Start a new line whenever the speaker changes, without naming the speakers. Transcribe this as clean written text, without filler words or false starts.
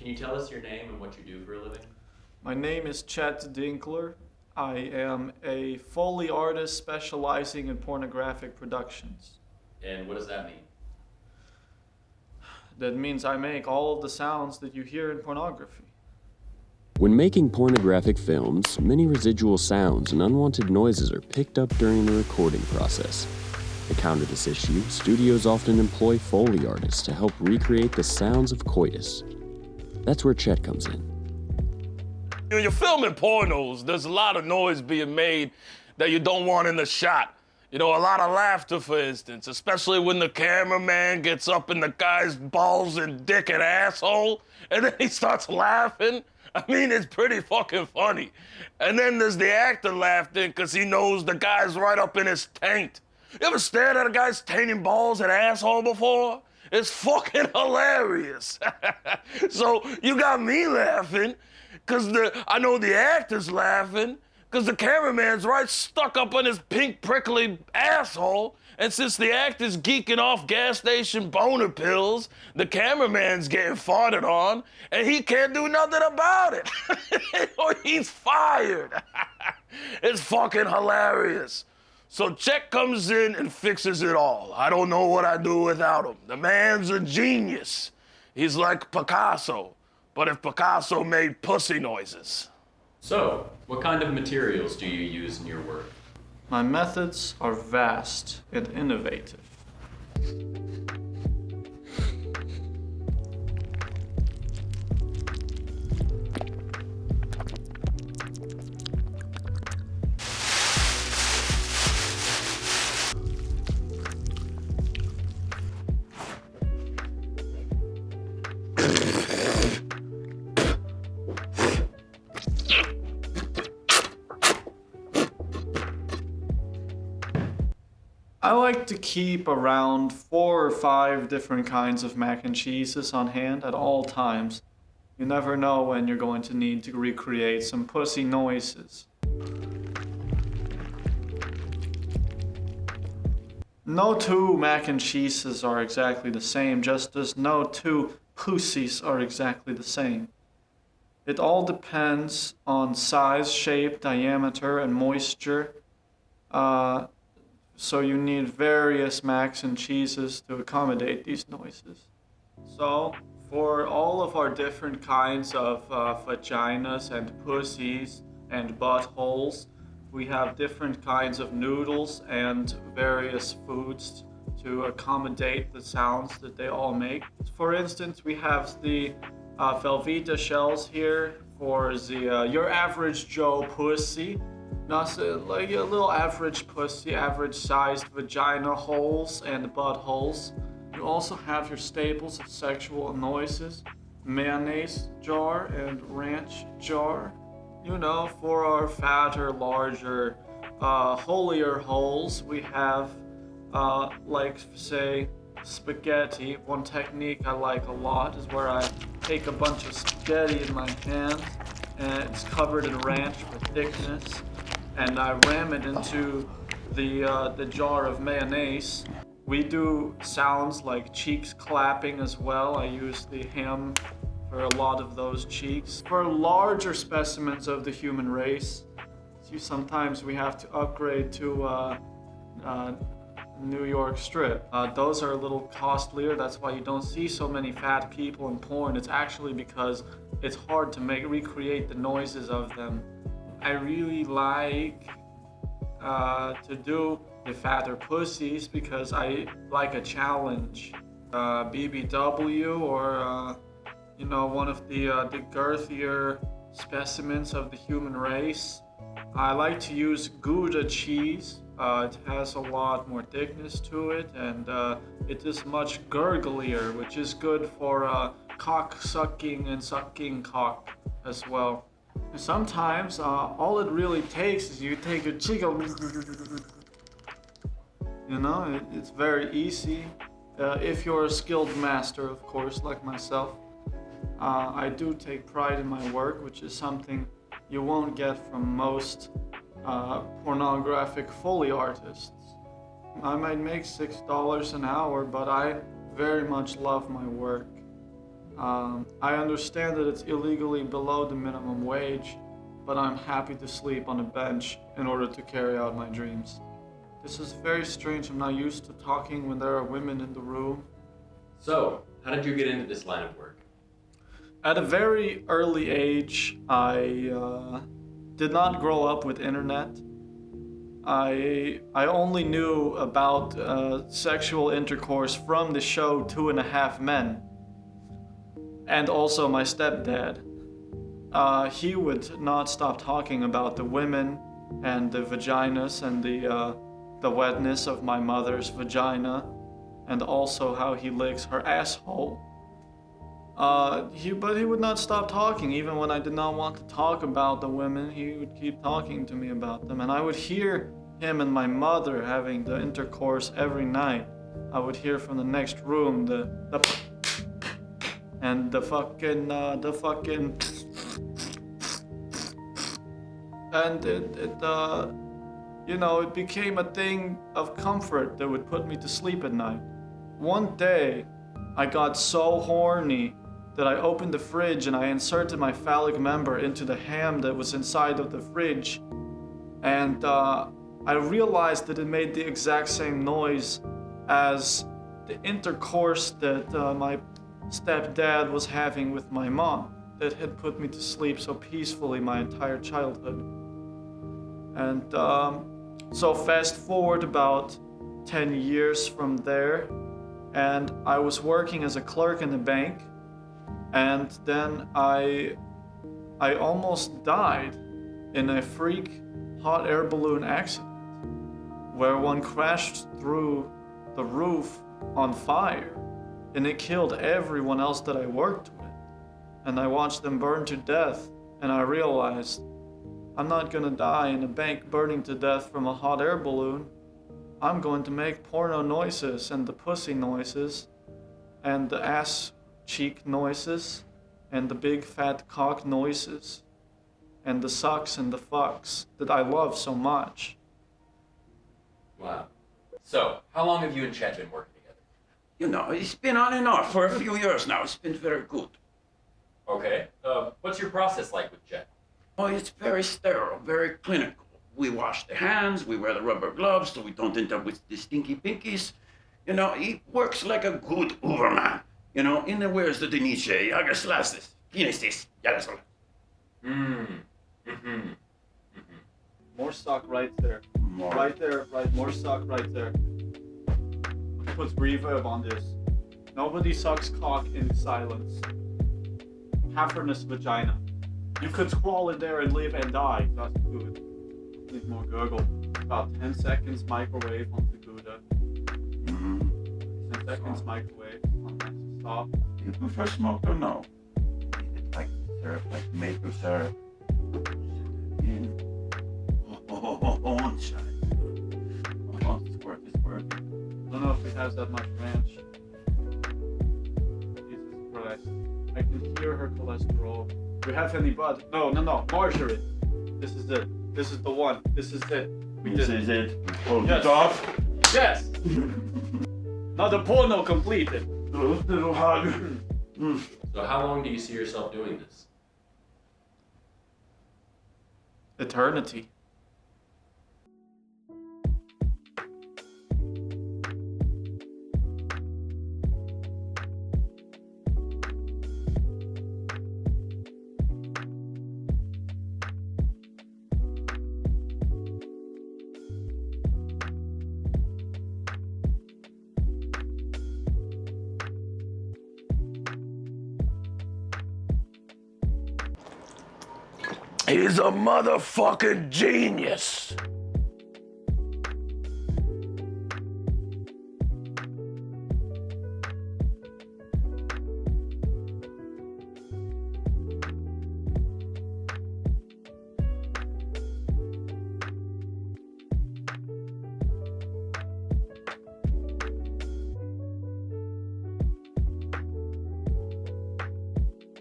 Can you tell us your name and what you do for a living?
My name is Chet Dinkler. I am a Foley artist specializing in pornographic productions.
And what does that mean?
That means I make all of the sounds that you hear in pornography.
When making pornographic films, many residual sounds and unwanted noises are picked up during the recording process. To counter this issue, studios often employ Foley artists to help recreate the sounds of coitus. That's where Chet comes in.
When you're filming pornos, there's a lot of noise being made that you don't want in the shot. You know, a lot of laughter, for instance, especially when the cameraman gets up in the guy's balls and dick and asshole, and then he starts laughing. I mean, it's pretty fucking funny. And then there's the actor laughing because he knows the guy's right up in his taint. You ever stared at a guy's taint and balls and asshole before? It's fucking hilarious. So you got me laughing because I know the actor's laughing because the cameraman's right stuck up on his pink prickly asshole. And since the actor's geeking off gas station boner pills, the cameraman's getting farted on, and he can't do nothing about it. He's fired. It's fucking hilarious. So Chet comes in and fixes it all. I don't know what I'd do without him. The man's a genius. He's like Picasso, but if Picasso made pussy noises.
So, what kind of materials do you use in your work?
My methods are vast and innovative. I like to keep around 4 or 5 different kinds of mac and cheeses on hand at all times. You never know when you're going to need to recreate some pussy noises. No 2 mac and cheeses are exactly the same, just as no 2 pussies are exactly the same. It all depends on size, shape, diameter, and moisture. So you need various macs and cheeses to accommodate these noises. So for all of our different kinds of vaginas and pussies and buttholes, we have different kinds of noodles and various foods to accommodate the sounds that they all make. For instance, we have the Velveeta shells here for the your average Joe pussy. Not like a little average pussy, average sized vagina holes and buttholes. You also have your staples of sexual noises, mayonnaise jar and ranch jar. You know, for our fatter, larger, holier holes, we have, like, say, spaghetti. One technique I like a lot is where I take a bunch of spaghetti in my hand and it's covered in ranch for thickness, and I ram it into the jar of mayonnaise. We do sounds like cheeks clapping as well. I use the ham for a lot of those cheeks. For larger specimens of the human race, sometimes we have to upgrade to New York strip. Those are a little costlier. That's why you don't see so many fat people in porn. It's actually because it's hard to recreate the noises of them. I really like to do the fatter pussies because I like a challenge. BBW or you know, one of the girthier specimens of the human race. I like to use Gouda cheese. It has a lot more thickness to it, and it is much gurglier, which is good for cock sucking and sucking cock as well. And sometimes all it really takes is you take a chicken. You know, it's very easy if you're a skilled master, of course, like myself. I do take pride in my work, which is something you won't get from most pornographic Foley artists. I might make $6 an hour, but I very much love my work. I understand that it's illegally below the minimum wage, but I'm happy to sleep on a bench in order to carry out my dreams. This is very strange. I'm not used to talking when there are women in the room.
So, how did you get into this line of work?
At a very early age, I did not grow up with internet. I only knew about sexual intercourse from the show 2.5 Men, and also my stepdad. He would not stop talking about the women and the vaginas and the wetness of my mother's vagina, and also how he licks her asshole. But he would not stop talking. Even when I did not want to talk about the women, he would keep talking to me about them. And I would hear him and my mother having the intercourse every night. I would hear from the next room the and the fucking and it became a thing of comfort that would put me to sleep at night. One day, I got so horny that I opened the fridge and I inserted my phallic member into the ham that was inside of the fridge. And I realized that it made the exact same noise as the intercourse that my stepdad was having with my mom that had put me to sleep so peacefully my entire childhood. And so fast forward about 10 years from there, and I was working as a clerk in the bank, and then I almost died in a freak hot air balloon accident where one crashed through the roof on fire, and it killed everyone else that I worked with. And I watched them burn to death, and I realized I'm not gonna die in a bank burning to death from a hot air balloon. I'm going to make porno noises and the pussy noises and the ass cheek noises and the big fat cock noises and the sucks and the fucks that I love so much.
Wow. So, how long have you and Chet been working together?
You know, it's been on and off for a few years now. It's been very good.
Okay. What's your process like with Chet?
Oh, it's very sterile, very clinical. We wash the hands, we wear the rubber gloves so we don't end up with the stinky pinkies. You know, he works like a good Uberman. You know, in the words of the Nietzsche, Jagerslastis, Kinestis, Jagerslastis.
More stock right there.
More.
Right there, right, more stock right there. Put reverb on this. Nobody sucks cock in silence. Cavernous vagina. You could crawl in there and live and die. That's good. Need more gurgle. About 10 seconds microwave on the Gouda. 10 seconds microwave on that to stop.
You prefer smoked or no? It's like syrup, like maple syrup. On side. It's working.
I don't know if it has that much ranch. Jesus Christ. I can hear her cholesterol. Do we have any butter? No, margarine. This is it. This is the one. This is it. We did
This is it. Hold
Yes.
it off.
Yes! Now the porno completed.
Little hug.
So, how long do you see yourself doing this?
Eternity.
He's a motherfucking genius.